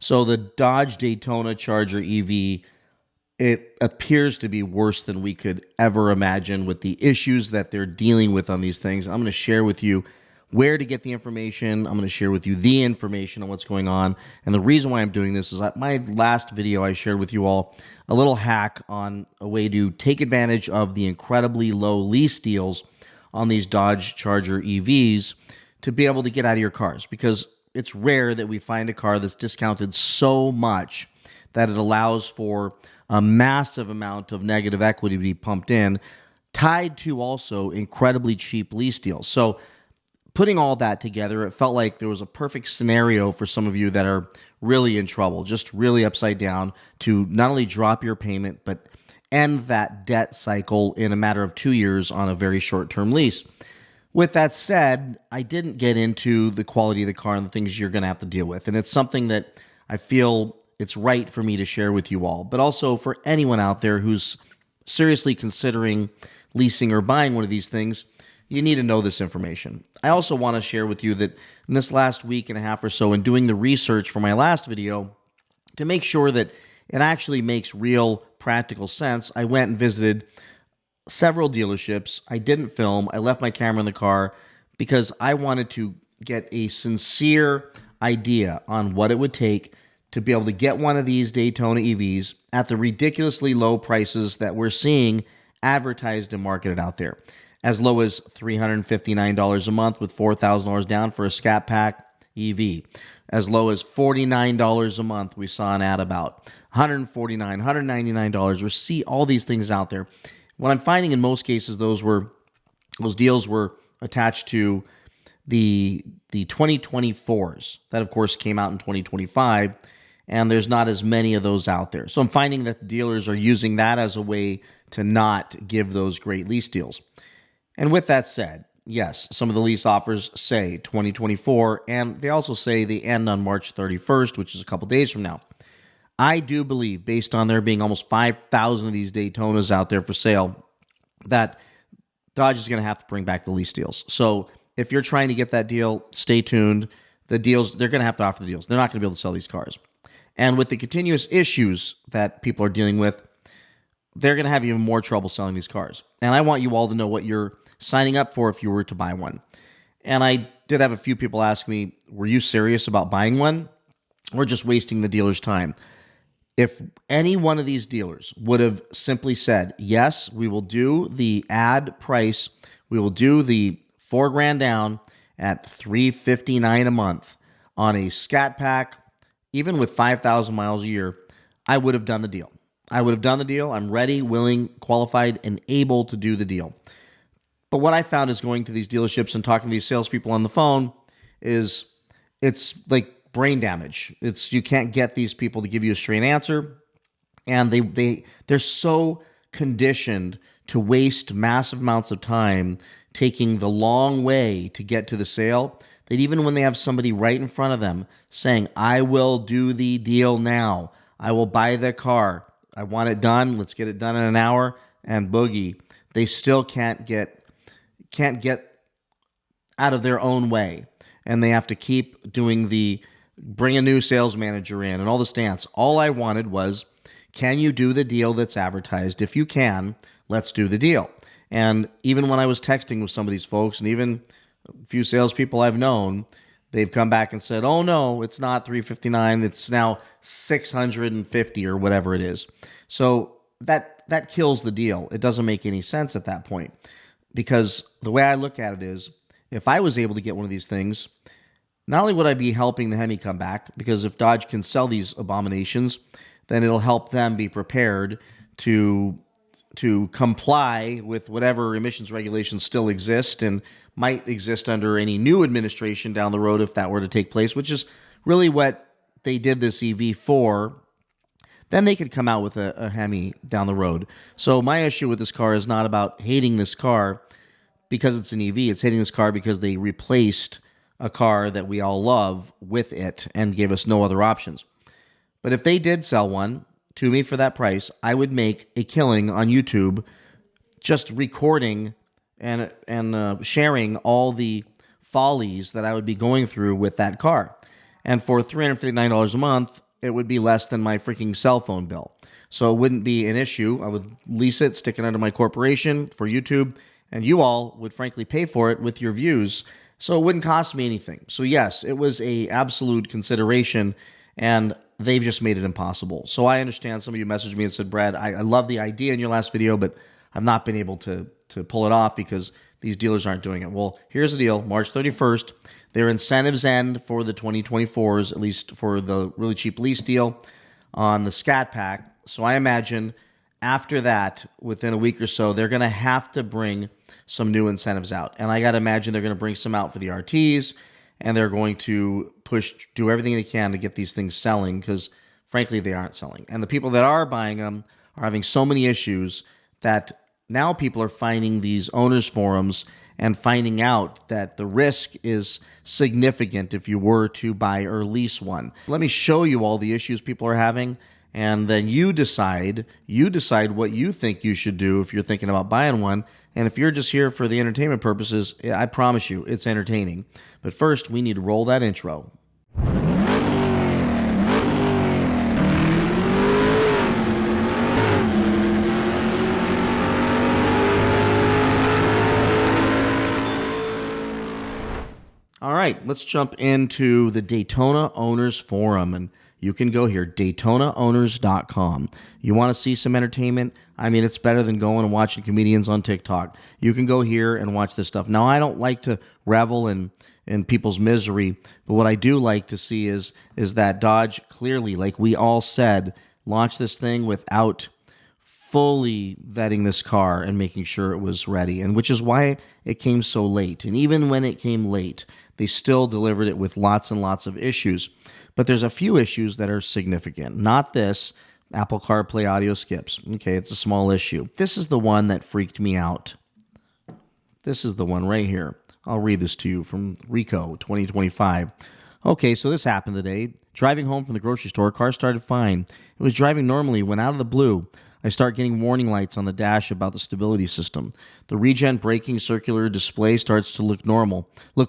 So the Dodge Daytona Charger EV, it appears to be worse than we could ever imagine with the issues that they're dealing with on these things. I'm going to share with you where to get the information. I'm going to share with you the information on what's going on. And the reason why I'm doing this is that my last video I shared with you all a little hack on a way to take advantage of the incredibly low lease deals on these Dodge Charger EVs to be able to get out of your cars, because it's rare that we find a car that's discounted so much that it allows for a massive amount of negative equity to be pumped in, tied to also incredibly cheap lease deals. So putting all that together, it felt like there was a perfect scenario for some of you that are really in trouble, just really upside down, to not only drop your payment, but end that debt cycle in a matter of 2 years on a very short-term lease. With that said, I didn't get into the quality of the car and the things you're going to have to deal with. And it's something that I feel it's right for me to share with you all, but also for anyone out there who's seriously considering leasing or buying one of these things. You need to know this information. I also want to share with you that in this last week and a half or so, in doing the research for my last video, to make sure that it actually makes real practical sense, I went and visited several dealerships. I didn't film. I left my camera in the car because I wanted to get a sincere idea on what it would take to be able to get one of these Daytona EVs at the ridiculously low prices that we're seeing advertised and marketed out there. As low as $359 a month with $4,000 down for a Scat Pack EV. As low as $49 a month we saw an ad about. $149, $199. We see all these things out there. What I'm finding in most cases, those deals were attached to the 2024s. That, of course, came out in 2025, and there's not as many of those out there. So I'm finding that the dealers are using that as a way to not give those great lease deals. And with that said, yes, some of the lease offers say 2024, and they also say they end on March 31st, which is a couple days from now. I do believe, based on there being almost 5,000 of these Daytonas out there for sale, that Dodge is going to have to bring back the lease deals. So if you're trying to get that deal, stay tuned. The deals, they're going to have to offer the deals. They're not going to be able to sell these cars. And with the continuous issues that people are dealing with, they're going to have even more trouble selling these cars. And I want you all to know what you're signing up for if you were to buy one. And I did have a few people ask me, were you serious about buying one or just wasting the dealer's time? If any one of these dealers would have simply said, yes, we will do the ad price, we will do the $4,000 down at $359 a month on a Scat Pack, even with 5,000 miles a year, I would have done the deal. I would have done the deal. I'm ready, willing, qualified, and able to do the deal. But what I found is going to these dealerships and talking to these salespeople on the phone is it's like brain damage. You can't get these people to give you a straight answer, and they're so conditioned to waste massive amounts of time taking the long way to get to the sale that even when they have somebody right in front of them saying, I will do the deal now, I will buy the car, I want it done, let's get it done in an hour, and boogie, they still can't get out of their own way, and they have to keep doing the bring a new sales manager in and all the stance. All I wanted was, can you do the deal that's advertised? If you can, let's do the deal. And even when I was texting with some of these folks, and even a few salespeople I've known, they've come back and said, oh no, it's not $359, it's now $650 or whatever it is. So that kills the deal. It doesn't make any sense at that point. Because the way I look at it is, if I was able to get one of these things, not only would I be helping the Hemi come back, because if Dodge can sell these abominations, then it'll help them be prepared to comply with whatever emissions regulations still exist and might exist under any new administration down the road if that were to take place, which is really what they did this EV for. Then they could come out with a Hemi down the road. So my issue with this car is not about hating this car because it's an EV. It's hating this car because they replaced a car that we all love with it and gave us no other options. But if they did sell one to me for that price, I would make a killing on YouTube just recording and sharing all the follies that I would be going through with that car. And for $359 a month, it would be less than my freaking cell phone bill. So it wouldn't be an issue. I would lease it, stick it under my corporation for YouTube, and you all would frankly pay for it with your views. So it wouldn't cost me anything. So yes, it was a absolute consideration, and they've just made it impossible. So I understand some of you messaged me and said, Brad, I love the idea in your last video, but I've not been able to pull it off because these dealers aren't doing it. Well, here's the deal. March 31st, their incentives end for the 2024s, at least for the really cheap lease deal on the Scat Pack. So I imagine after that, within a week or so, they're going to have to bring some new incentives out. And I got to imagine they're going to bring some out for the RTs, and they're going to do everything they can to get these things selling because, frankly, they aren't selling. And the people that are buying them are having so many issues that now people are finding these owners forums and finding out that the risk is significant if you were to buy or lease one. Let me show you all the issues people are having, and then you decide what you think you should do if you're thinking about buying one. And if you're just here for the entertainment purposes, I promise you it's entertaining. But first, we need to roll that intro. All right, let's jump into the Daytona Owners Forum, and you can go here, DaytonaOwners.com. You want to see some entertainment? I mean, it's better than going and watching comedians on TikTok. You can go here and watch this stuff. Now, I don't like to revel in people's misery, but what I do like to see is that Dodge clearly, like we all said, launched this thing without fully vetting this car and making sure it was ready, and which is why it came so late. And even when it came late, they still delivered it with lots and lots of issues. But there's a few issues that are significant. Not this, Apple CarPlay audio skips. Okay, it's a small issue. This is the one that freaked me out. This is the one right here. I'll read this to you from Rico 2025. Okay, so this happened today. Driving home from the grocery store, car started fine. It was driving normally when out of the blue, I start getting warning lights on the dash about the stability system. The regen braking circular display starts to look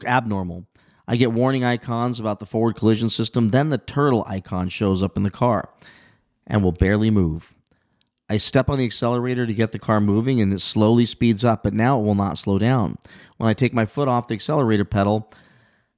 abnormal. I get warning icons about the forward collision system, then the turtle icon shows up in the car and will barely move. I step on the accelerator to get the car moving and it slowly speeds up, but now it will not slow down. When I take my foot off the accelerator pedal,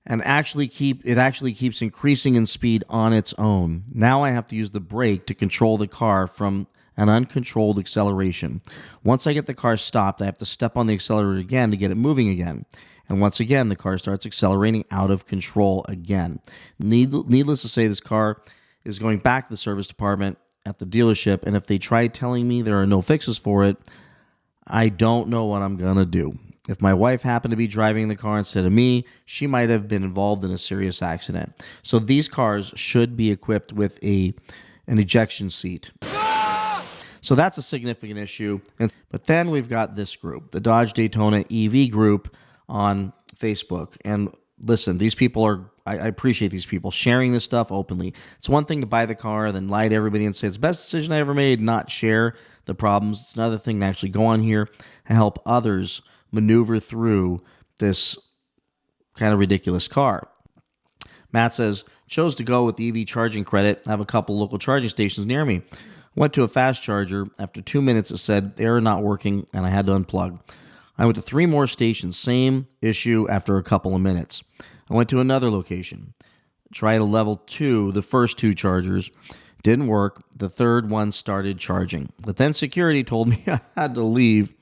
it actually keeps increasing in speed on its own. Now I have to use the brake to control the car from an uncontrolled acceleration. Once I get the car stopped, I have to step on the accelerator again to get it moving again. And once again, the car starts accelerating out of control again. Needless to say, this car is going back to the service department at the dealership, and if they try telling me there are no fixes for it, I don't know what I'm going to do. If my wife happened to be driving the car instead of me, she might have been involved in a serious accident. So these cars should be equipped with an ejection seat. So that's a significant issue. But then we've got this group, the Dodge Daytona EV group on Facebook. And listen, these people I appreciate these people sharing this stuff openly. It's one thing to buy the car, then lie to everybody and say it's the best decision I ever made, not share the problems. It's another thing to actually go on here and help others maneuver through this kind of ridiculous car. Matt says, chose to go with the EV charging credit. I have a couple local charging stations near me. Went to a fast charger. After 2 minutes, it said error not working, and I had to unplug. I went to 3 more stations. Same issue after a couple of minutes. I went to another location. Tried a level 2, the first 2 chargers. Didn't work. The third one started charging. But then security told me I had to leave.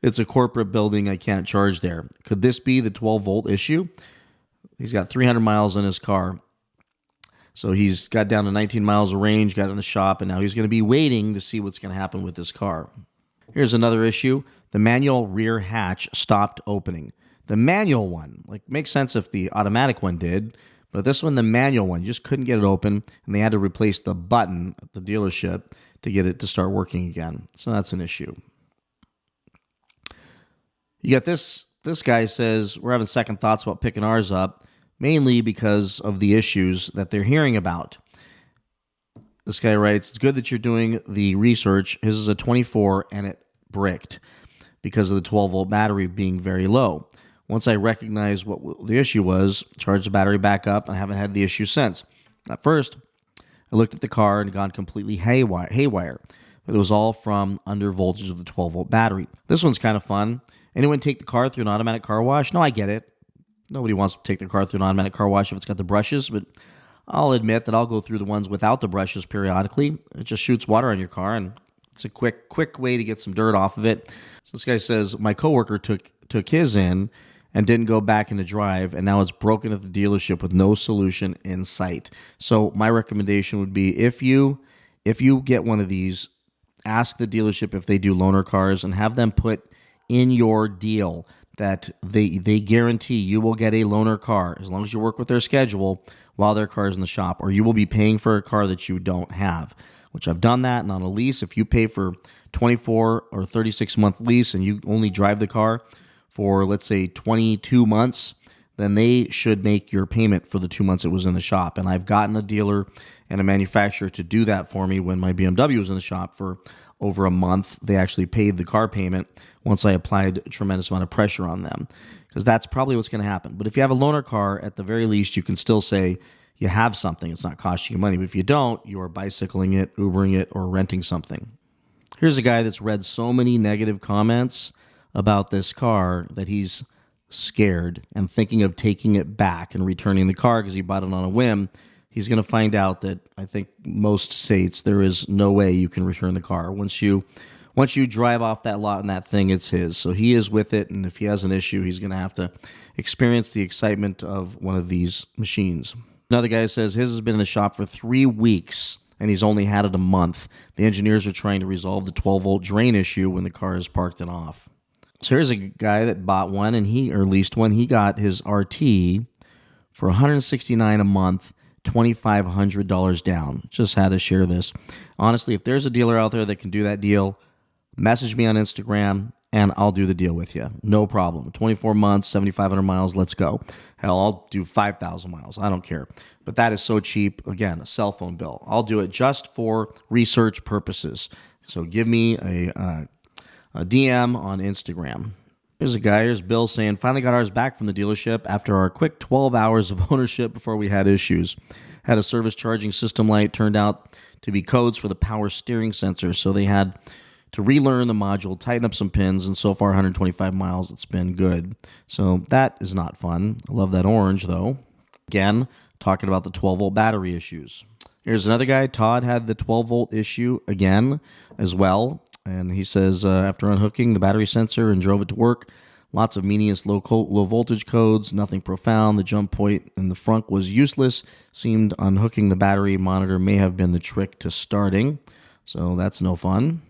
It's a corporate building. I can't charge there. Could this be the 12-volt issue? He's got 300 miles in his car. So he's got down to 19 miles of range, got in the shop, and now he's going to be waiting to see what's going to happen with this car. Here's another issue. The manual rear hatch stopped opening. The manual one, makes sense if the automatic one did, but this one, the manual one, you just couldn't get it open, and they had to replace the button at the dealership to get it to start working again. So that's an issue. You got this guy says, we're having second thoughts about picking ours up, mainly because of the issues that they're hearing about. This guy writes, it's good that you're doing the research. His is a 24 and it bricked because of the 12-volt battery being very low. Once I recognized what the issue was, charged the battery back up and haven't had the issue since. At first, I looked at the car and it gone completely haywire. But it was all from under voltage of the 12-volt battery. This one's kind of fun. Anyone take the car through an automatic car wash? No, I get it. Nobody wants to take their car through an automatic car wash if it's got the brushes, but I'll admit that I'll go through the ones without the brushes periodically. It just shoots water on your car, and it's a quick way to get some dirt off of it. So this guy says, my coworker took his in and didn't go back into drive, and now it's broken at the dealership with no solution in sight. So my recommendation would be, if you get one of these, ask the dealership if they do loaner cars and have them put in your deal that they guarantee you will get a loaner car as long as you work with their schedule while their car is in the shop, or you will be paying for a car that you don't have, which I've done that. And on a lease, if you pay for 24 or 36 month lease and you only drive the car for, let's say, 22 months, then they should make your payment for the 2 months it was in the shop. And I've gotten a dealer and a manufacturer to do that for me when my BMW was in the shop for over a month. They actually paid the car payment once I applied a tremendous amount of pressure on them, because that's probably what's going to happen. But if you have a loaner car, at the very least, you can still say you have something. It's not costing you money. But if you don't, you are bicycling it, Ubering it, or renting something. Here's a guy that's read so many negative comments about this car that he's scared and thinking of taking it back and returning the car because he bought it on a whim. He's going to find out that, I think most states, there is no way you can return the car. Once you drive off that lot and that thing, it's his. So he is with it, and if he has an issue, he's going to have to experience the excitement of one of these machines. Another guy says his has been in the shop for 3 weeks, and he's only had it a month. The engineers are trying to resolve the 12-volt drain issue when the car is parked and off. So here's a guy that bought one, and or leased one. He got his RT for $169 a month, $2,500 down. Just had to share this. Honestly, if there's a dealer out there that can do that deal, message me on Instagram and I'll do the deal with you. No problem. 24 months, 7,500 miles, let's go. Hell, I'll do 5,000 miles. I don't care. But that is so cheap. Again, a cell phone bill. I'll do it just for research purposes. So give me a DM on Instagram. Here's a guy, here's Bill saying, finally got ours back from the dealership after our quick 12 hours of ownership before we had issues. Had a service charging system light, turned out to be codes for the power steering sensor, so they had to relearn the module, tighten up some pins, and so far 125 miles, it's been good. So that is not fun. I love that orange, though. Again, talking about the 12-volt battery issues. Here's another guy, Todd, had the 12-volt issue again as well. And he says, after unhooking the battery sensor and drove it to work, lots of meaningless low voltage codes, nothing profound. The jump point in the front was useless. Seemed unhooking the battery monitor may have been the trick to starting. So that's no fun.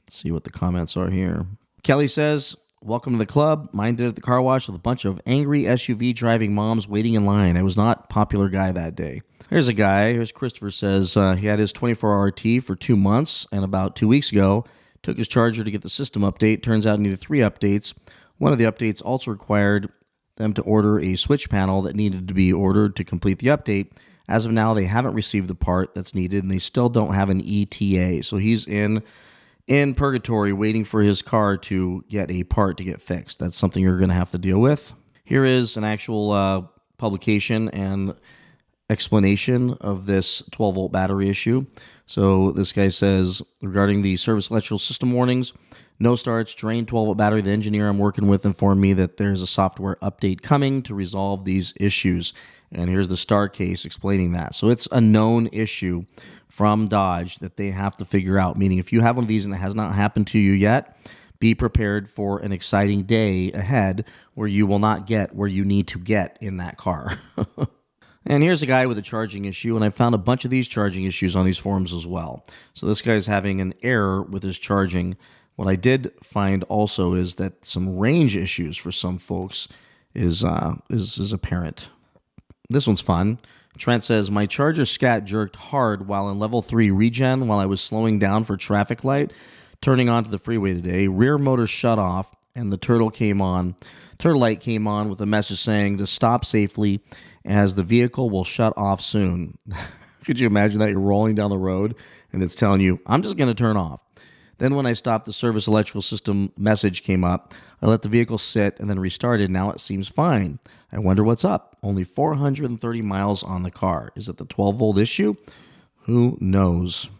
Let's see what the comments are here. Kelly says, welcome to the club. Mine did at the car wash with a bunch of angry SUV driving moms waiting in line. I was not a popular guy that day. Here's a guy. Here's Christopher says he had his 24 RT for 2 months, and about 2 weeks ago, took his charger to get the system update. Turns out it needed 3 updates. One of the updates also required them to order a switch panel that needed to be ordered to complete the update. As of now, they haven't received the part that's needed, and they still don't have an ETA. So he's in purgatory waiting for his car to get a part to get fixed. That's something you're going to have to deal with. Here is an actual publication and explanation of this 12-volt battery issue. So this guy says, regarding the service electrical system warnings, no starts, drained 12-volt battery. The engineer I'm working with informed me that there's a software update coming to resolve these issues. And here's the star case explaining that. So it's a known issue from Dodge that they have to figure out, meaning if you have one of these and it has not happened to you yet, be prepared for an exciting day ahead where you will not get where you need to get in that car. And here's a guy with a charging issue, and I found a bunch of these charging issues on these forums as well. So this guy's having an error with his charging. What I did find also is that some range issues for some folks is apparent. This one's fun. Trent says, my charger scat jerked hard while in level 3 regen while I was slowing down for traffic light, turning onto the freeway today. Rear motor shut off, and the turtle light came on with a message saying to stop safely as the vehicle will shut off soon. Could you imagine that? You're rolling down the road and it's telling you, I'm just going to turn off. Then when I stopped, the service electrical system message came up. I let the vehicle sit and then restarted. Now it seems fine. I wonder what's up. Only 430 miles on the car. Is it the 12-volt issue? Who knows?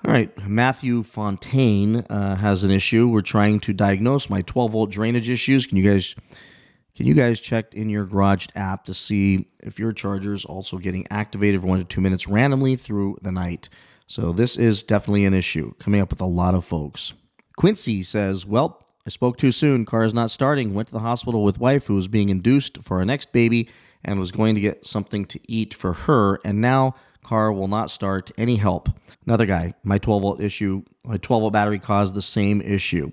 All right, Matthew Fontaine has an issue. We're trying to diagnose my 12-volt drainage issues. Can you guys check in your garage app to see if your charger is also getting activated for 1 to 2 minutes randomly through the night? So this is definitely an issue coming up with a lot of folks. Quincy says, well, I spoke too soon. Car is not starting. Went to the hospital with wife who was being induced for our next baby and was going to get something to eat for her. And now car will not start. Any help? Another guy, my 12-volt battery caused the same issue.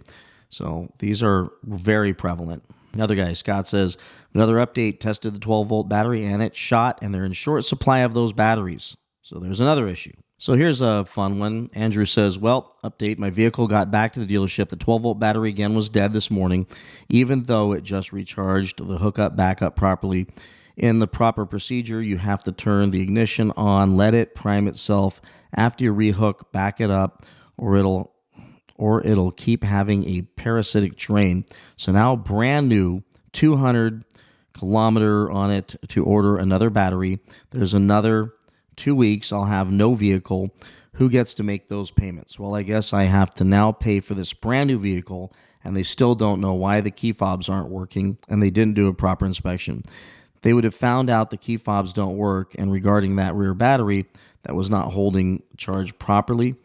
So these are very prevalent. Another guy, Scott says, another update, tested the 12-volt battery and it shot, and they're in short supply of those batteries. So there's another issue. So here's a fun one. Andrew says, well, update, my vehicle got back to the dealership. The 12-volt battery again was dead this morning, even though it just recharged the hookup back up properly. In the proper procedure, you have to turn the ignition on, let it prime itself. After you rehook, back it up, or it'll keep having a parasitic drain. So now brand new 200 kilometer on it to order another battery. There's another 2 weeks. I'll have no vehicle. Who gets to make those payments? Well, I guess I have to now pay for this brand new vehicle, and they still don't know why the key fobs aren't working, and they didn't do a proper inspection. They would have found out the key fobs don't work, and regarding that rear battery that was not holding charge properly,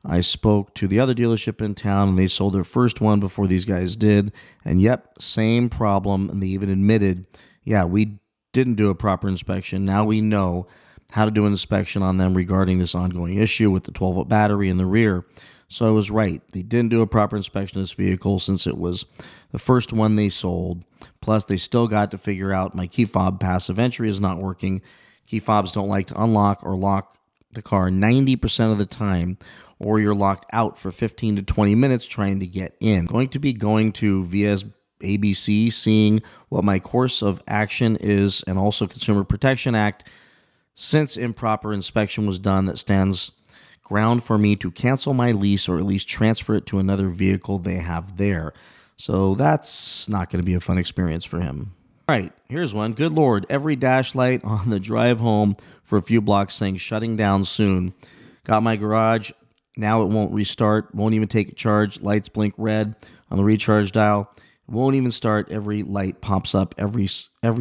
I spoke to the other dealership in town, and they sold their first one before these guys did. And yep, same problem. And they even admitted, yeah, we didn't do a proper inspection. Now we know how to do an inspection on them regarding this ongoing issue with the 12-volt battery in the rear. So I was right. They didn't do a proper inspection of this vehicle since it was the first one they sold. Plus, they still got to figure out my key fob passive entry is not working. Key fobs don't like to unlock or lock the car 90% of the time, or you're locked out for 15 to 20 minutes trying to get in. Going to be going to VS ABC, seeing what my course of action is, and also Consumer Protection Act, since improper inspection was done, that stands ground for me to cancel my lease or at least transfer it to another vehicle they have there. So that's not going to be a fun experience for him. All right, here's one. Good Lord, every dash light on the drive home for a few blocks saying shutting down soon. Got my garage. Now it won't restart. Won't even take a charge. Lights blink red on the recharge dial. It won't even start. Every light pops up. Every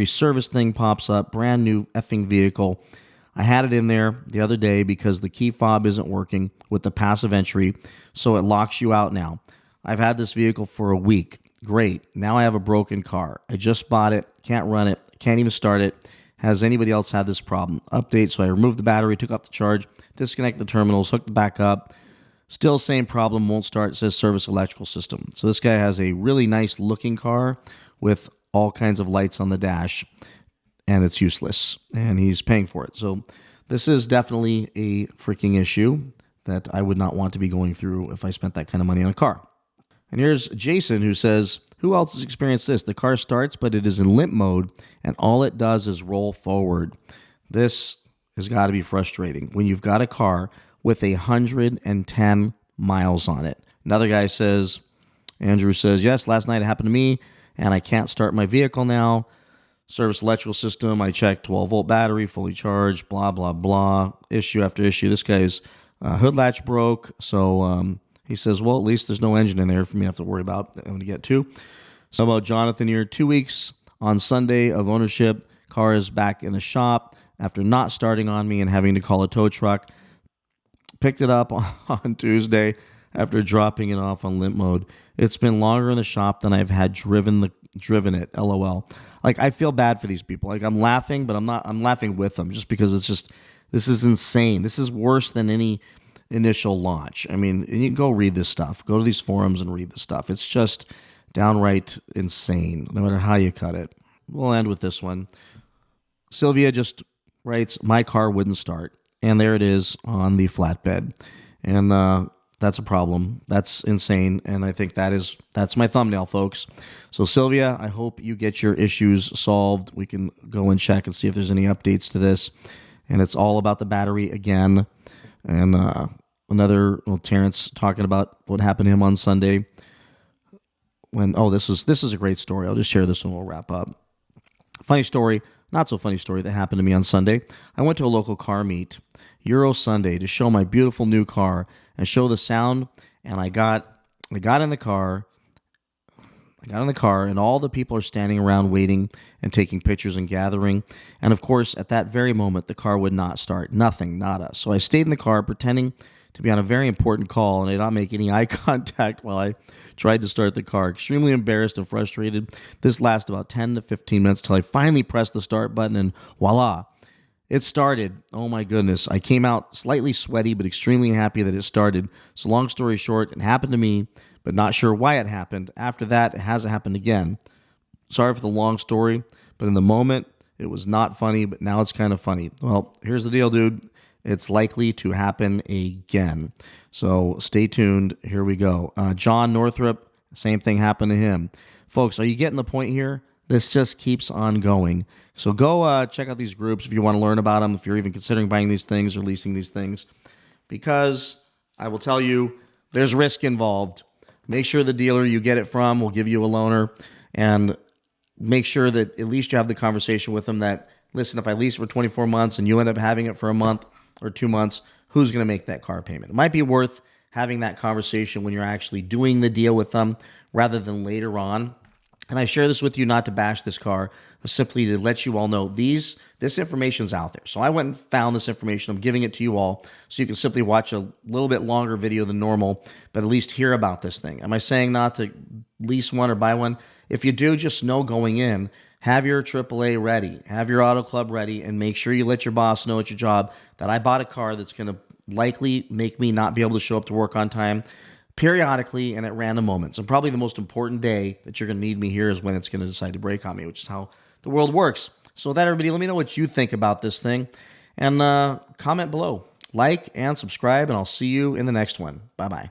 service thing pops up. Brand new effing vehicle. I had it in there the other day because the key fob isn't working with the passive entry, so it locks you out now. I've had this vehicle for a week. Great. Now I have a broken car. I just bought it. Can't run it. Can't even start it. Has anybody else had this problem? Update. So I removed the battery, took off the charge, disconnected the terminals, hooked it back up. Still same problem. Won't start. It says service electrical system. So this guy has a really nice looking car with all kinds of lights on the dash, and it's useless, and he's paying for it. So this is definitely a freaking issue that I would not want to be going through if I spent that kind of money on a car. And here's Jason, who says, who else has experienced this? The car starts, but it is in limp mode, and all it does is roll forward. This has got to be frustrating when you've got a car with 110 miles on it. Another guy says, Andrew says, yes, last night it happened to me, and I can't start my vehicle now. Service electrical system, I checked 12-volt battery, fully charged, blah, blah, blah. Issue after issue. This guy's hood latch broke, so he says, well, at least there's no engine in there for me to have to worry about. I'm going to get to. So about Jonathan here, 2 weeks on Sunday of ownership. Car is back in the shop after not starting on me and having to call a tow truck. Picked it up on Tuesday after dropping it off on limp mode. It's been longer in the shop than I've had driven it. LOL. Like, I feel bad for these people. Like, I'm laughing, but I'm laughing with them just because this is insane. This is worse than any initial launch. I mean, you can go read this stuff. Go to these forums and read this stuff. It's just downright insane, no matter how you cut it. We'll end with this one. Sylvia just writes, my car wouldn't start. And there it is on the flatbed. And that's a problem. That's insane. And I think that's my thumbnail, folks. So Sylvia, I hope you get your issues solved. We can go and check and see if there's any updates to this. And it's all about the battery again. And Terrence talking about what happened to him on Sunday. This is a great story. I'll just share this one. We'll wrap up. Funny story. not so funny story that happened to me on Sunday. I went to a local car meet, Euro Sunday, to show my beautiful new car and show the sound. And I got in the car. And all the people are standing around waiting and taking pictures and gathering. And of course, at that very moment, the car would not start. Nothing, nada. So I stayed in the car pretending to be on a very important call, and I did not make any eye contact while I tried to start the car. Extremely embarrassed and frustrated. This lasted about 10 to 15 minutes till I finally pressed the start button, and voila, it started. Oh my goodness. I came out slightly sweaty, but extremely happy that it started. So long story short, it happened to me, but not sure why it happened. After that, it hasn't happened again. Sorry for the long story, but in the moment, it was not funny, but now it's kind of funny. Well, here's the deal, dude. It's likely to happen again. So stay tuned. Here we go. John Northrup, same thing happened to him. Folks, are you getting the point here? This just keeps on going. So go check out these groups if you want to learn about them, if you're even considering buying these things or leasing these things. Because I will tell you, there's risk involved. Make sure the dealer you get it from will give you a loaner, and make sure that at least you have the conversation with them that, listen, if I lease for 24 months and you end up having it for a month or 2 months, who's going to make that car payment? It might be worth having that conversation when you're actually doing the deal with them rather than later on. And I share this with you not to bash this car, but simply to let you all know this information's out there. So I went and found this information. I'm giving it to you all so you can simply watch a little bit longer video than normal, but at least hear about this thing. Am I saying not to lease one or buy one? If you do, just know going in, have your AAA ready, have your auto club ready, and make sure you let your boss know at your job that I bought a car that's going to likely make me not be able to show up to work on time periodically and at random moments. And probably the most important day that you're going to need me here is when it's going to decide to break on me, which is how the world works. So with that, everybody, let me know what you think about this thing, and comment below. Like and subscribe, and I'll see you in the next one. Bye-bye.